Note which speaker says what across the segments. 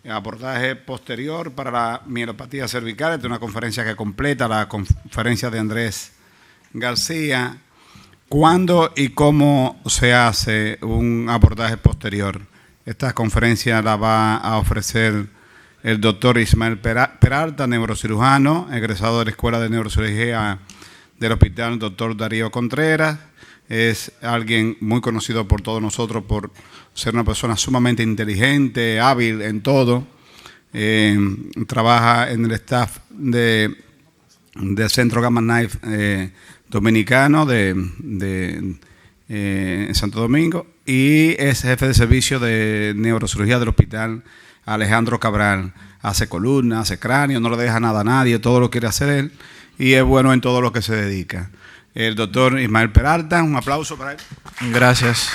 Speaker 1: abordaje posterior para la mielopatía cervical. Esta es una conferencia que completa la conferencia de Andrés García. ¿Cuándo y cómo se hace un abordaje posterior? Esta conferencia la va a ofrecer el doctor Ismael Peralta, neurocirujano, egresado de la Escuela de Neurocirugía del Hospital Dr. Darío Contreras. Es alguien muy conocido por todos nosotros por ser una persona sumamente inteligente, hábil en todo. Trabaja en el staff del Centro Gamma Knife dominicano de Santo Domingo y es jefe de servicio de neurocirugía del Hospital Alejandro Cabral. Hace columna, hace cráneo, no le deja nada a nadie, todo lo quiere hacer él y es bueno en todo lo que se dedica. El doctor Ismael Peralta, un aplauso para él.
Speaker 2: Gracias.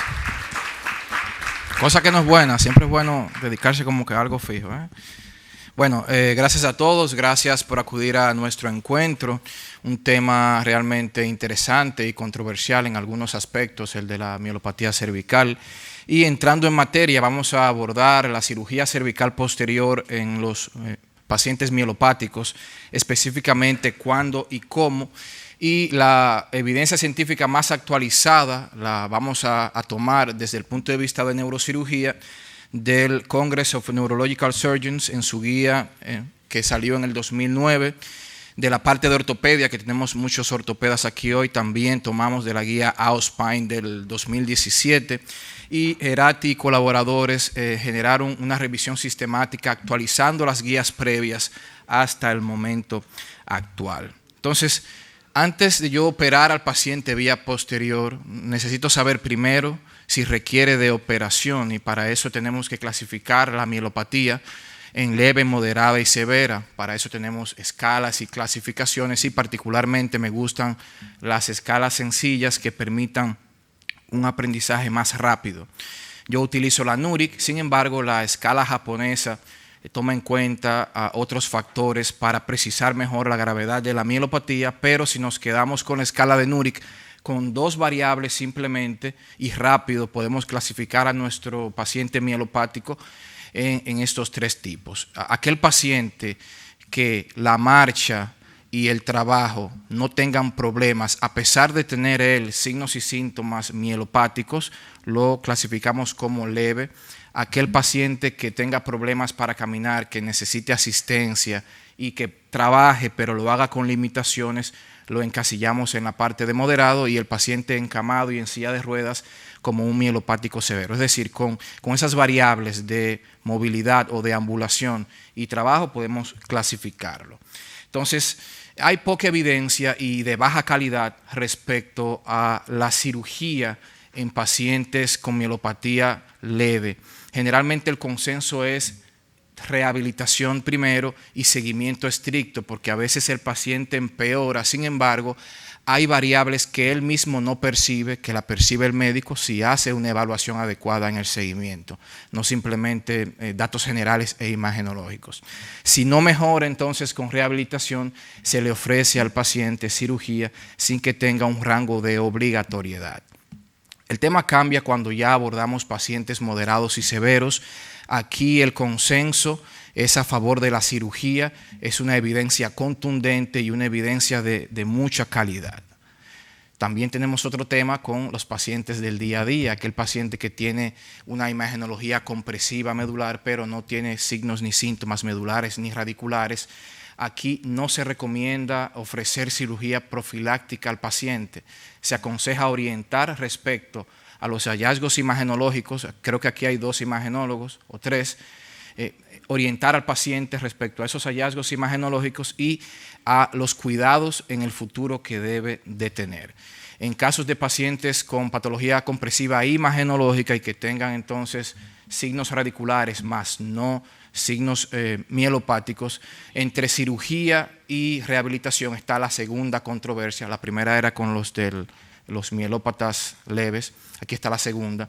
Speaker 2: Cosa que no es buena, siempre es bueno dedicarse como que a algo fijo, ¿eh? Bueno, gracias a todos, gracias por acudir a nuestro encuentro. Un tema realmente interesante y controversial en algunos aspectos, el de la mielopatía cervical. Y entrando en materia, vamos a abordar la cirugía cervical posterior en los pacientes mielopáticos, específicamente cuándo y cómo. Y la evidencia científica más actualizada la vamos a tomar desde el punto de vista de neurocirugía del Congress of Neurological Surgeons en su guía que salió en el 2009. De la parte de ortopedia, que tenemos muchos ortopedas aquí hoy, también tomamos de la guía AOSPINE del 2017. Y Herati y colaboradores generaron una revisión sistemática actualizando las guías previas hasta el momento actual. Entonces, antes de yo operar al paciente vía posterior, necesito saber primero si requiere de operación y para eso tenemos que clasificar la mielopatía en leve, moderada y severa. Para eso tenemos escalas y clasificaciones y particularmente me gustan las escalas sencillas que permitan un aprendizaje más rápido. Yo utilizo la NURIC, sin embargo la escala japonesa toma en cuenta otros factores para precisar mejor la gravedad de la mielopatía, pero si nos quedamos con la escala de NURIC, con dos variables simplemente y rápido podemos clasificar a nuestro paciente mielopático en estos tres tipos. Aquel paciente que la marcha y el trabajo no tengan problemas, a pesar de tener él signos y síntomas mielopáticos, lo clasificamos como leve. Aquel paciente que tenga problemas para caminar, que necesite asistencia y que trabaje pero lo haga con limitaciones, lo encasillamos en la parte de moderado y el paciente encamado y en silla de ruedas como un mielopático severo. Es decir, con esas variables de movilidad o de ambulación y trabajo podemos clasificarlo. Entonces, hay poca evidencia y de baja calidad respecto a la cirugía en pacientes con mielopatía leve. Generalmente el consenso es rehabilitación primero y seguimiento estricto, porque a veces el paciente empeora. Sin embargo, hay variables que él mismo no percibe, que la percibe el médico si hace una evaluación adecuada en el seguimiento, no simplemente datos generales e imagenológicos. Si no mejora entonces con rehabilitación, se le ofrece al paciente cirugía sin que tenga un rango de obligatoriedad. El tema cambia cuando ya abordamos pacientes moderados y severos. Aquí el consenso es a favor de la cirugía, es una evidencia contundente y una evidencia de mucha calidad. También tenemos otro tema con los pacientes del día a día, aquel paciente que tiene una imagenología compresiva medular, pero no tiene signos ni síntomas medulares ni radiculares. Aquí no se recomienda ofrecer cirugía profiláctica al paciente. Se aconseja orientar respecto a los hallazgos imagenológicos, creo que aquí hay 2 imagenólogos o 3, orientar al paciente respecto a esos hallazgos imagenológicos y a los cuidados en el futuro que debe de tener. En casos de pacientes con patología compresiva imagenológica y que tengan entonces signos radiculares más no signos mielopáticos, entre cirugía y rehabilitación está la segunda controversia. La primera era con los mielópatas leves, aquí está la segunda.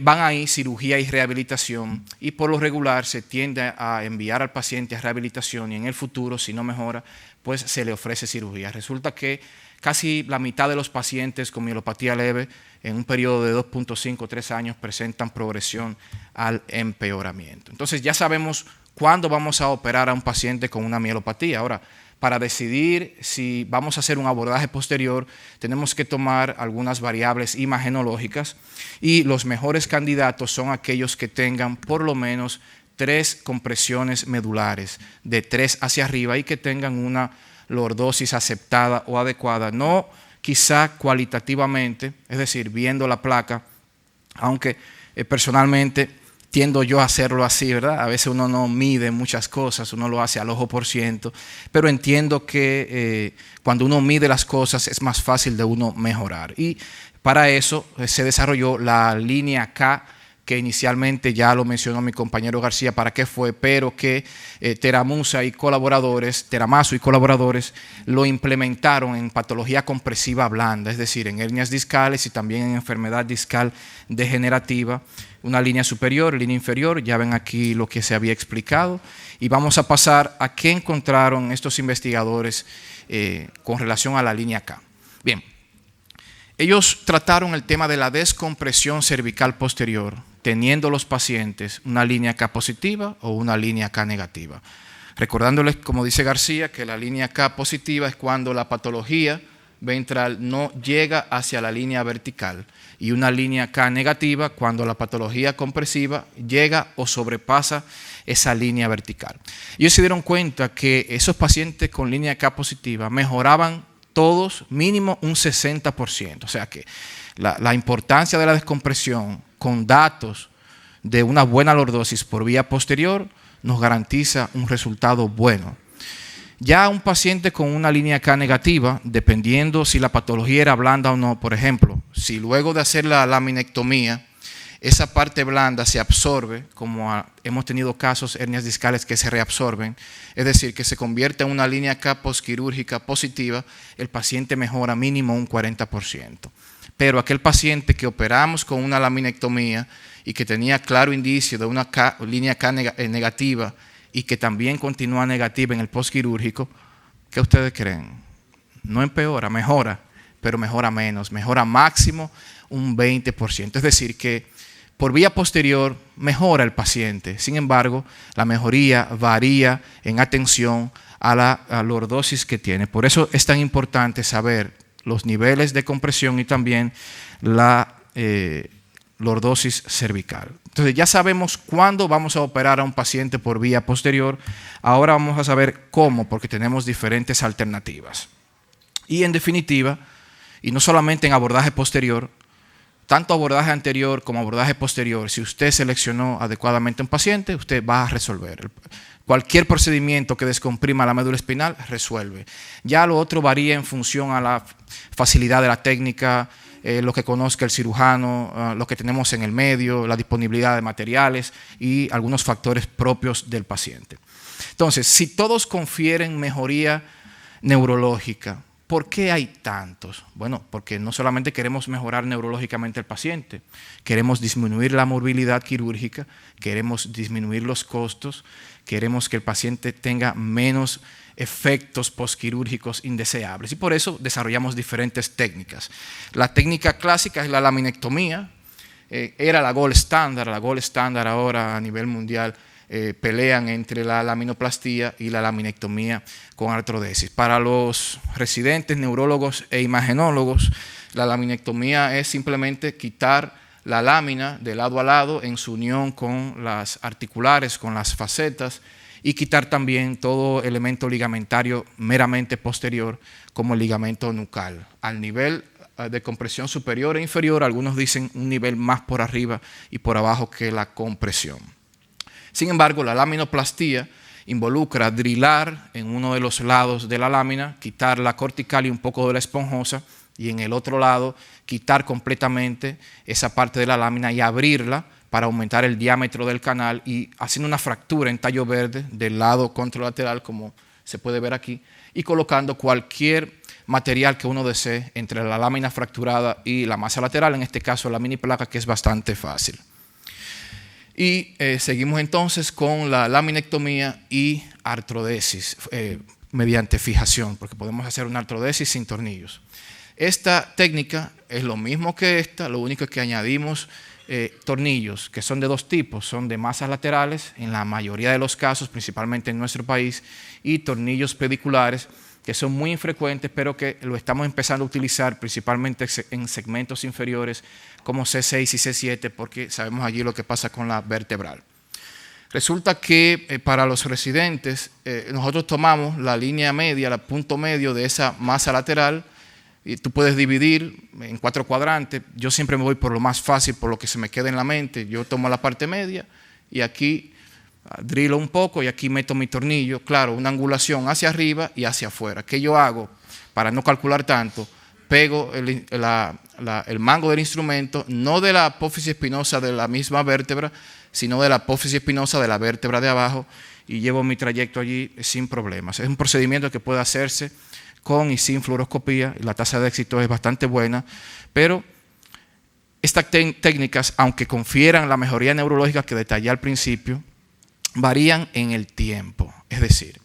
Speaker 2: van ahí cirugía y rehabilitación, y por lo regular se tiende a enviar al paciente a rehabilitación y en el futuro, si no mejora, pues se le ofrece cirugía. Resulta que casi la mitad de los pacientes con mielopatía leve en un periodo de 2.5 o 3 años presentan progresión al empeoramiento. Entonces ya sabemos cuándo vamos a operar a un paciente con una mielopatía. Ahora, para decidir si vamos a hacer un abordaje posterior, tenemos que tomar algunas variables imagenológicas y los mejores candidatos son aquellos que tengan por lo menos 3 compresiones medulares, de 3 hacia arriba, y que tengan una lordosis aceptada o adecuada, no quizá cualitativamente, es decir, viendo la placa, aunque personalmente tiendo yo a hacerlo así, ¿verdad? A veces uno no mide muchas cosas, uno lo hace al ojo por ciento, pero entiendo que cuando uno mide las cosas es más fácil de uno mejorar. Y para eso se desarrolló la línea K, que inicialmente ya lo mencionó mi compañero García para qué fue, pero que Teramaso y colaboradores lo implementaron en patología compresiva blanda, es decir, en hernias discales y también en enfermedad discal degenerativa. Una línea superior, línea inferior, ya ven aquí lo que se había explicado, y vamos a pasar a qué encontraron estos investigadores con relación a la línea K. Bien, ellos trataron el tema de la descompresión cervical posterior, teniendo los pacientes una línea K positiva o una línea K negativa. Recordándoles, como dice García, que la línea K positiva es cuando la patología ventral no llega hacia la línea vertical, y una línea K negativa cuando la patología compresiva llega o sobrepasa esa línea vertical. Ellos se dieron cuenta que esos pacientes con línea K positiva mejoraban todos mínimo un 60%, o sea que la importancia de la descompresión con datos de una buena lordosis por vía posterior nos garantiza un resultado bueno. Ya un paciente con una línea K negativa, dependiendo si la patología era blanda o no, por ejemplo, si luego de hacer la laminectomía, esa parte blanda se absorbe, como hemos tenido casos hernias discales que se reabsorben, es decir, que se convierte en una línea K postquirúrgica positiva, el paciente mejora mínimo un 40%. Pero aquel paciente que operamos con una laminectomía y que tenía claro indicio de una línea K negativa y que también continúa negativa en el postquirúrgico, ¿qué ustedes creen? No empeora, mejora, pero mejora menos, mejora máximo un 20%. Es decir, que por vía posterior mejora el paciente. Sin embargo, la mejoría varía en atención a la lordosis que tiene. Por eso es tan importante saber los niveles de compresión y también la lordosis cervical. Entonces ya sabemos cuándo vamos a operar a un paciente por vía posterior. Ahora vamos a saber cómo, porque tenemos diferentes alternativas. Y en definitiva, y no solamente en abordaje posterior, tanto abordaje anterior como abordaje posterior, si usted seleccionó adecuadamente un paciente, usted va a resolver. Cualquier procedimiento que descomprima la médula espinal resuelve. Ya lo otro varía en función a la facilidad de la técnica, lo que conozca el cirujano, lo que tenemos en el medio, la disponibilidad de materiales y algunos factores propios del paciente. Entonces, si todos confieren mejoría neurológica, ¿por qué hay tantos? Bueno, porque no solamente queremos mejorar neurológicamente al paciente, queremos disminuir la morbilidad quirúrgica, queremos disminuir los costos, queremos que el paciente tenga menos efectos postquirúrgicos indeseables, y por eso desarrollamos diferentes técnicas. La técnica clásica es la laminectomía, era la gold standard ahora a nivel mundial. Pelean entre la laminoplastía y la laminectomía con artrodesis. Para los residentes, neurólogos e imagenólogos, la laminectomía es simplemente quitar la lámina de lado a lado en su unión con las articulares, con las facetas, y quitar también todo elemento ligamentario meramente posterior, como el ligamento nucal. Al nivel de compresión superior e inferior, algunos dicen un nivel más por arriba y por abajo que la compresión. Sin embargo, la laminoplastía involucra drilar en uno de los lados de la lámina, quitar la cortical y un poco de la esponjosa, y en el otro lado quitar completamente esa parte de la lámina y abrirla para aumentar el diámetro del canal, y haciendo una fractura en tallo verde del lado contralateral, como se puede ver aquí, y colocando cualquier material que uno desee entre la lámina fracturada y la masa lateral, en este caso la mini placa, que es bastante fácil. Y seguimos entonces con la laminectomía y artrodesis mediante fijación, porque podemos hacer una artrodesis sin tornillos. Esta técnica es lo mismo que esta, lo único es que añadimos tornillos, que son de dos tipos, son de masas laterales en la mayoría de los casos, principalmente en nuestro país, y tornillos pediculares, que son muy infrecuentes, pero que lo estamos empezando a utilizar principalmente en segmentos inferiores como C6 y C7, porque sabemos allí lo que pasa con la vertebral. Resulta que para los residentes, nosotros tomamos la línea media, el punto medio de esa masa lateral, y tú puedes dividir en 4 cuadrantes. Yo siempre me voy por lo más fácil, por lo que se me queda en la mente. Yo tomo la parte media y aquí drilo un poco y aquí meto mi tornillo. Claro, una angulación hacia arriba y hacia afuera. ¿Qué yo hago? Para no calcular tanto, pego el mango del instrumento, no de la apófisis espinosa de la misma vértebra, sino de la apófisis espinosa de la vértebra de abajo, y llevo mi trayecto allí sin problemas. Es un procedimiento que puede hacerse con y sin fluoroscopía, y la tasa de éxito es bastante buena, pero estas técnicas, aunque confieran la mejoría neurológica que detallé al principio, varían en el tiempo. Es decir,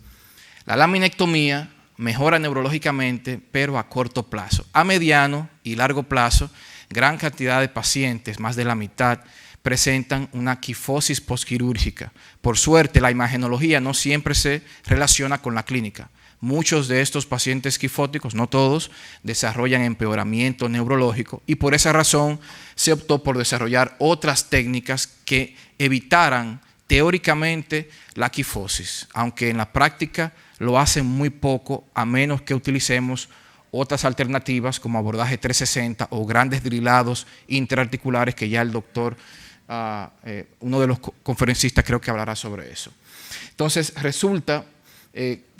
Speaker 2: la laminectomía mejora neurológicamente, pero a corto plazo. A mediano y largo plazo, gran cantidad de pacientes, más de la mitad, presentan una quifosis postquirúrgica. Por suerte, la imagenología no siempre se relaciona con la clínica. Muchos de estos pacientes quifóticos, no todos, desarrollan empeoramiento neurológico, y por esa razón se optó por desarrollar otras técnicas que evitaran teóricamente la quifosis, aunque en la práctica lo hacen muy poco, a menos que utilicemos otras alternativas como abordaje 360 o grandes drilados interarticulares, que ya el doctor, uno de los conferencistas, creo que hablará sobre eso. Entonces resulta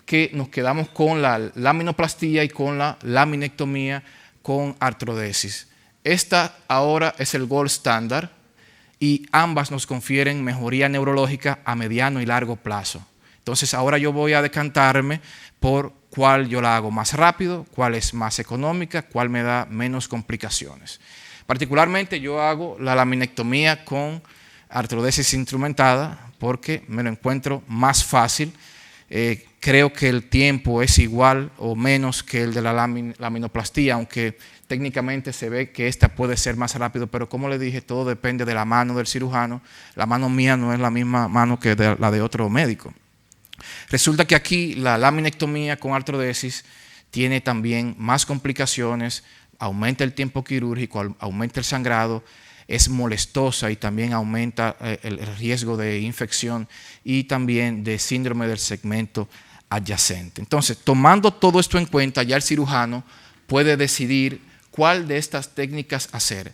Speaker 2: que nos quedamos con la laminoplastía y con la laminectomía con artrodesis. Esta ahora es el gold standard, y ambas nos confieren mejoría neurológica a mediano y largo plazo. Entonces ahora yo voy a decantarme por cuál yo la hago más rápido, cuál es más económica, cuál me da menos complicaciones. Particularmente yo hago la laminectomía con artrodesis instrumentada porque me lo encuentro más fácil. Creo que el tiempo es igual o menos que el de la laminoplastía, aunque técnicamente se ve que esta puede ser más rápido, pero como le dije, todo depende de la mano del cirujano. La mano mía no es la misma mano que la de otro médico. Resulta que aquí la laminectomía con artrodesis tiene también más complicaciones, aumenta el tiempo quirúrgico, aumenta el sangrado, es molestosa y también aumenta el riesgo de infección y también de síndrome del segmento adyacente. Entonces, tomando todo esto en cuenta, ya el cirujano puede decidir cuál de estas técnicas hacer.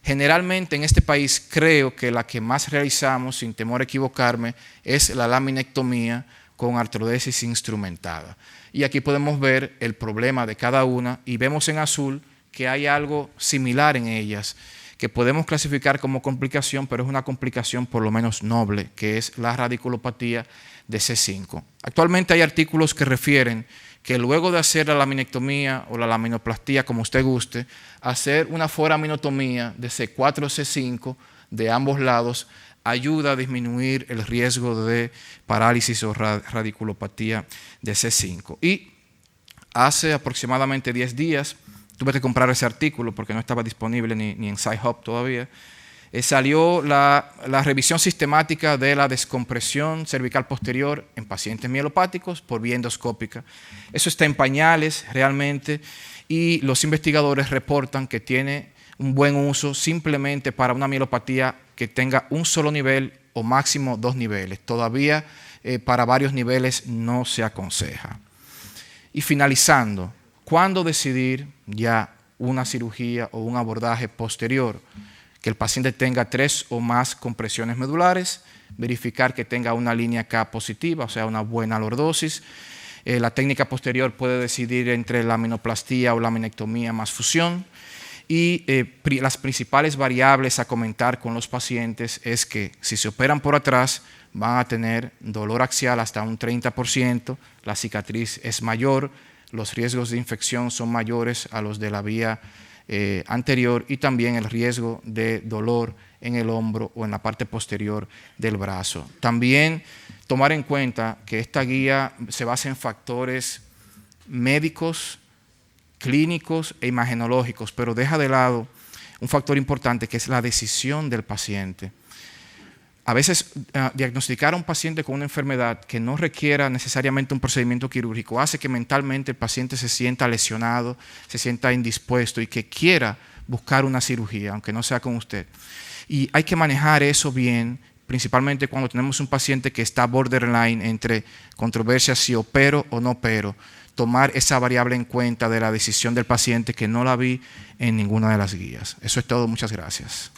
Speaker 2: Generalmente en este país creo que la que más realizamos, sin temor a equivocarme, es la laminectomía con artrodesis instrumentada. Y aquí podemos ver el problema de cada una y vemos en azul que hay algo similar en ellas, que podemos clasificar como complicación, pero es una complicación por lo menos noble, que es la radiculopatía de C5. Actualmente hay artículos que refieren que luego de hacer la laminectomía o la laminoplastía, como usted guste, hacer una foraminotomía de C4 o C5 de ambos lados ayuda a disminuir el riesgo de parálisis o radiculopatía de C5. Y hace aproximadamente 10 días, tuve que comprar ese artículo porque no estaba disponible ni en SciHub todavía, salió la revisión sistemática de la descompresión cervical posterior en pacientes mielopáticos por vía endoscópica. Eso está en pañales realmente, y los investigadores reportan que tiene un buen uso simplemente para una mielopatía que tenga un solo nivel o máximo 2 niveles. Todavía para varios niveles no se aconseja. Y finalizando, ¿cuándo decidir ya una cirugía o un abordaje posterior? Que el paciente tenga 3 o más compresiones medulares, verificar que tenga una línea K positiva, o sea, una buena lordosis. La técnica posterior puede decidir entre laminoplastía o laminectomía más fusión. Y las principales variables a comentar con los pacientes es que si se operan por atrás van a tener dolor axial hasta un 30%, la cicatriz es mayor, los riesgos de infección son mayores a los de la vía anterior, y también el riesgo de dolor en el hombro o en la parte posterior del brazo. También tomar en cuenta que esta guía se basa en factores médicos, clínicos e imagenológicos, pero deja de lado un factor importante, que es la decisión del paciente. A veces diagnosticar a un paciente con una enfermedad que no requiera necesariamente un procedimiento quirúrgico hace que mentalmente el paciente se sienta lesionado, se sienta indispuesto y que quiera buscar una cirugía, aunque no sea con usted. Y hay que manejar eso bien, principalmente cuando tenemos un paciente que está borderline entre controversia si opero o no opero. Tomar esa variable en cuenta de la decisión del paciente, que no la vi en ninguna de las guías. Eso es todo, muchas gracias.